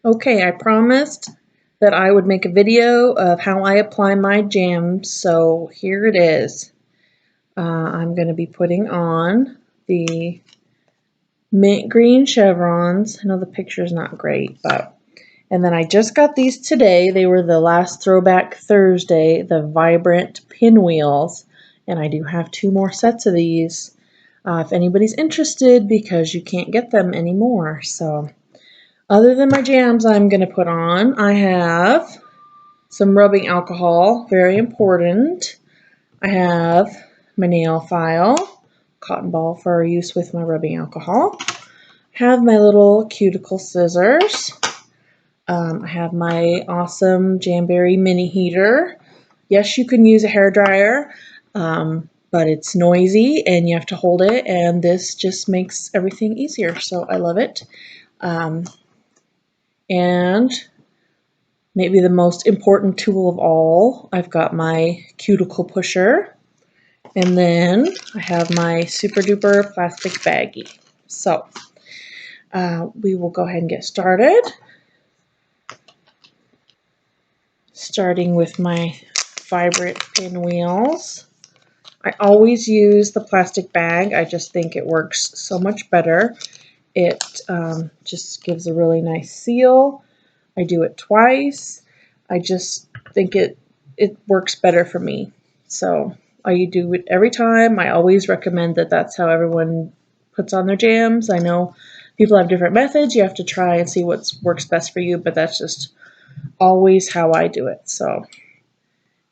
Okay, I promised that I would make a video of how I apply my jams, so here it is. I'm going to be putting on the mint green chevrons. I know the picture's not great, and then I just got these today. They were the last Throwback Thursday, the vibrant pinwheels, and I do have 2 more sets of these if anybody's interested, because you can't get them anymore. So other than my jams I'm going to put on, I have some rubbing alcohol, very important. I have my nail file, cotton ball for use with my rubbing alcohol. I have my little cuticle scissors. I have my awesome Jamberry mini heater. Yes, you can use a hair dryer, but it's noisy and you have to hold it, and this just makes everything easier, so I love it. And maybe the most important tool of all, I've got my cuticle pusher, and then I have my super duper plastic baggie. So we will go ahead and get started. Starting with my vibrant pinwheels. I always use the plastic bag. I just think it works so much better. It just gives a really nice seal. I do it twice. I just think it works better for me. So I do it every time. I always recommend that that's how everyone puts on their jams. I know people have different methods. You have to try and see what works best for you, but that's just always how I do it. So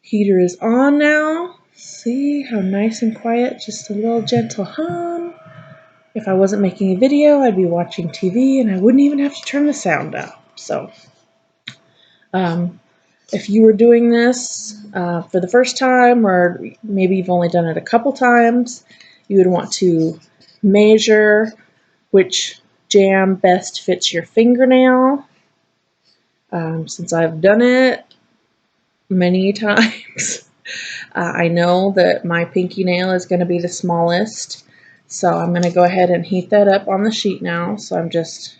heater is on now. See how nice and quiet, just a little gentle hum. If I wasn't making a video, I'd be watching TV and I wouldn't even have to turn the sound up. So if you were doing this for the first time, or maybe you've only done it a couple times, you would want to measure which jam best fits your fingernail. Since I've done it many times, I know that my pinky nail is going to be the smallest, so I'm going to go ahead and heat that up on the sheet now. So I'm just,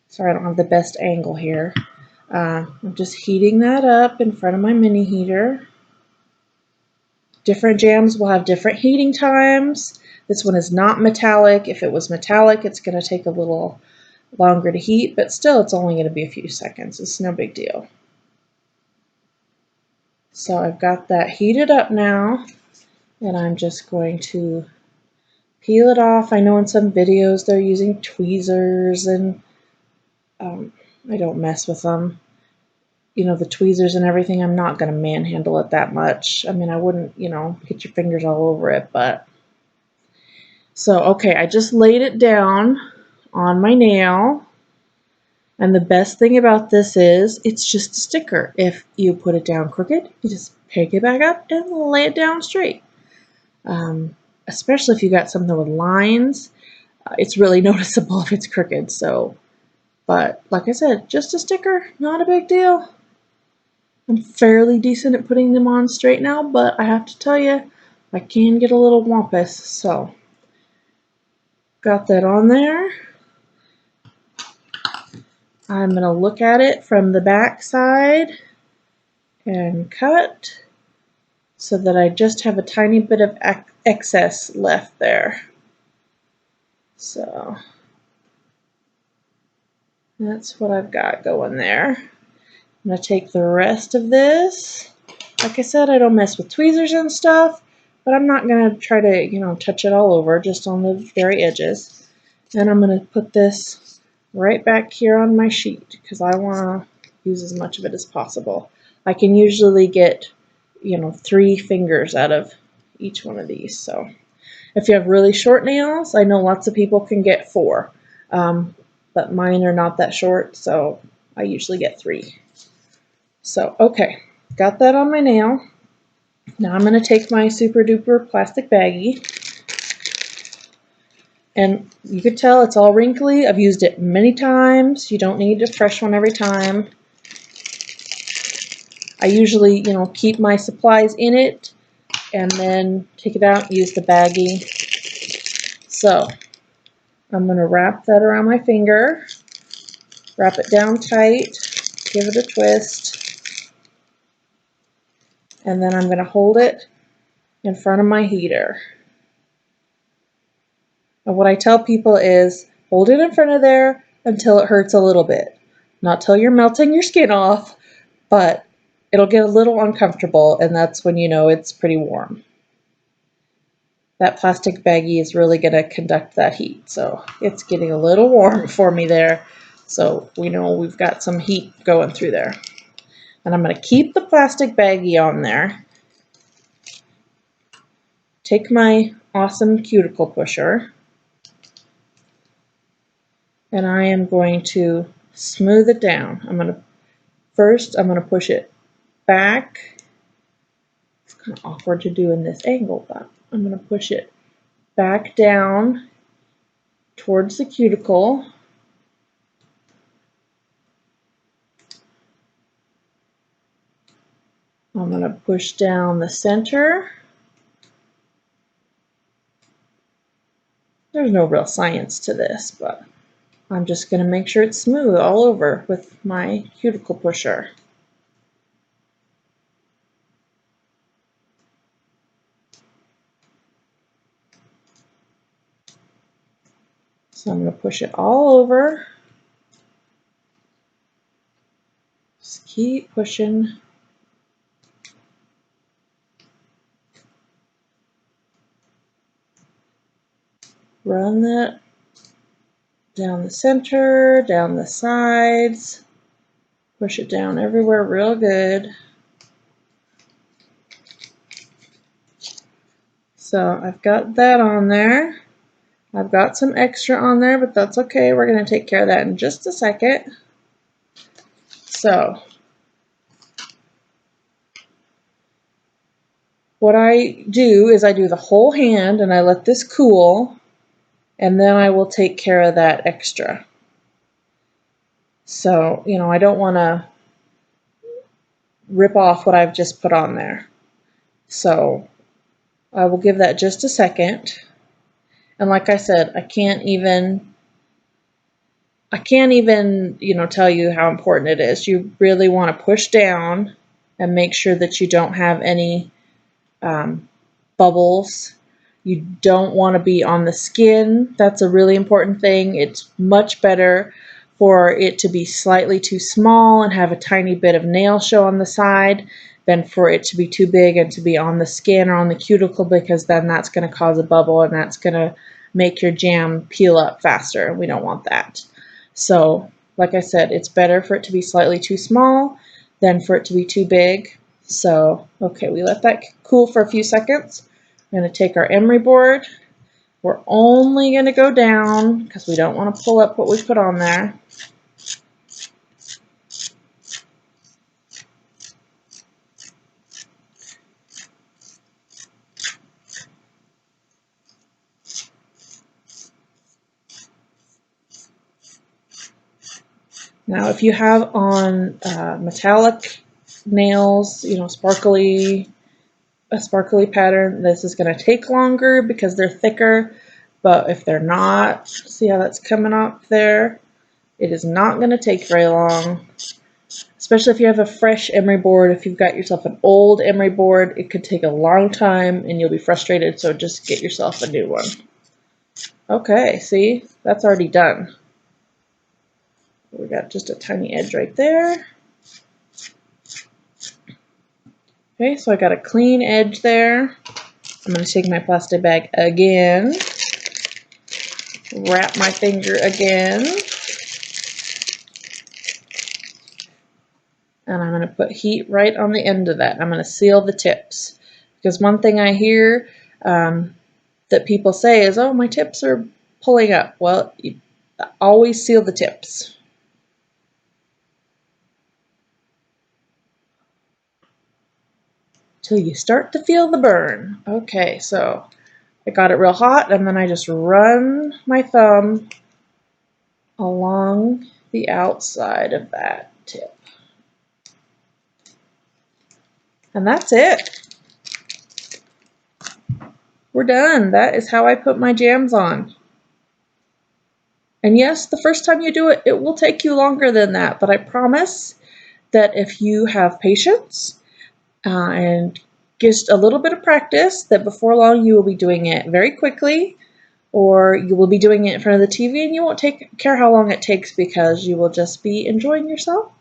sorry I don't have the best angle here. I'm just heating that up in front of my mini heater. Different jams will have different heating times. This one is not metallic. If it was metallic, it's going to take a little longer to heat, but still it's only going to be a few seconds. It's no big deal. So I've got that heated up now, and I'm just going to peel it off. I know in some videos they're using tweezers, and I don't mess with them. You know, the tweezers and everything, I'm not going to manhandle it that much. I mean, I wouldn't, get your fingers all over it, but. So, okay, I just laid it down on my nail. And the best thing about this is it's just a sticker. If you put it down crooked, you just pick it back up and lay it down straight. Especially if you got something with lines, it's really noticeable if it's crooked. So, but like I said, just a sticker, not a big deal. I'm fairly decent at putting them on straight now, but I have to tell you, I can get a little wampus. So, got that on there. I'm going to look at it from the back side and cut so that I just have a tiny bit of excess left there. So that's what I've got going there. I'm going to take the rest of this. Like I said, I don't mess with tweezers and stuff, but I'm not going to try to, touch it all over, just on the very edges. And I'm going to put this right back here on my sheet because I want to use as much of it as possible. I can usually get, 3 fingers out of each one of these. So if you have really short nails, I know lots of people can get 4, but mine are not that short, so I usually get 3. So, okay, got that on my nail. Now I'm going to take my super duper plastic baggie, and you could tell it's all wrinkly. I've used it many times. You don't need a fresh one every time. I usually, keep my supplies in it and then take it out and use the baggie. So I'm going to wrap that around my finger Wrap it down tight, give it a twist, and then I'm going to hold it in front of my heater. And what I tell people is hold it in front of there until it hurts a little bit. Not till you're melting your skin off, but it'll get a little uncomfortable, and that's when you know it's pretty warm. That plastic baggie is really going to conduct that heat, so it's getting a little warm for me there. So we know we've got some heat going through there. And I'm going to keep the plastic baggie on there. Take my awesome cuticle pusher, and I am going to smooth it down. First I'm going to push it back. It's kind of awkward to do in this angle, but I'm going to push it back down towards the cuticle. I'm going to push down the center. There's no real science to this, but I'm just going to make sure it's smooth all over with my cuticle pusher. So I'm going to push it all over. Just keep pushing. Run that down the center, down the sides. Push it down everywhere real good. So I've got that on there. I've got some extra on there, but that's okay. We're going to take care of that in just a second. So what I do is I do the whole hand and I let this cool, and then I will take care of that extra. So, you know, I don't want to rip off what I've just put on there. So I will give that just a second. And like I said, I can't even, you know, tell you how important it is. You really want to push down and make sure that you don't have any bubbles. You don't want to be on the skin. That's a really important thing. It's much better for it to be slightly too small and have a tiny bit of nail show on the side than for it to be too big and to be on the skin or on the cuticle, because then that's going to cause a bubble and that's going to make your jam peel up faster, and we don't want that. So, like I said, it's better for it to be slightly too small than for it to be too big. So, okay, we let that cool for a few seconds. I'm going to take our emery board. We're only going to go down because we don't want to pull up what we put on there. Now, if you have on metallic nails, you know, a sparkly pattern, this is going to take longer because they're thicker. But if they're not, see how that's coming up there? It is not going to take very long. Especially if you have a fresh emery board. If you've got yourself an old emery board, it could take a long time and you'll be frustrated, so just get yourself a new one. Okay, see? That's already done. We got just a tiny edge right there. Okay, so I got a clean edge there. I'm going to take my plastic bag again, wrap my finger again, and I'm going to put heat right on the end of that. I'm going to seal the tips, because one thing I hear that people say is, oh, my tips are pulling up. Well, you always seal the tips. Till you start to feel the burn. Okay, so I got it real hot, and then I just run my thumb along the outside of that tip. And that's it. We're done. That is how I put my jams on. And yes, the first time you do it, it will take you longer than that, but I promise that if you have patience and just a little bit of practice, that before long you will be doing it very quickly, or you will be doing it in front of the TV and you won't care how long it takes because you will just be enjoying yourself.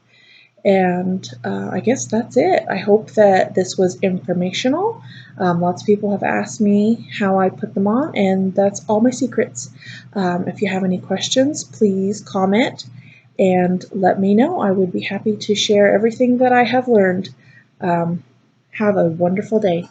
And I guess that's it. I hope that this was informational. Lots of people have asked me how I put them on, and that's all my secrets. If you have any questions, please comment and let me know. I would be happy to share everything that I have learned. Have a wonderful day.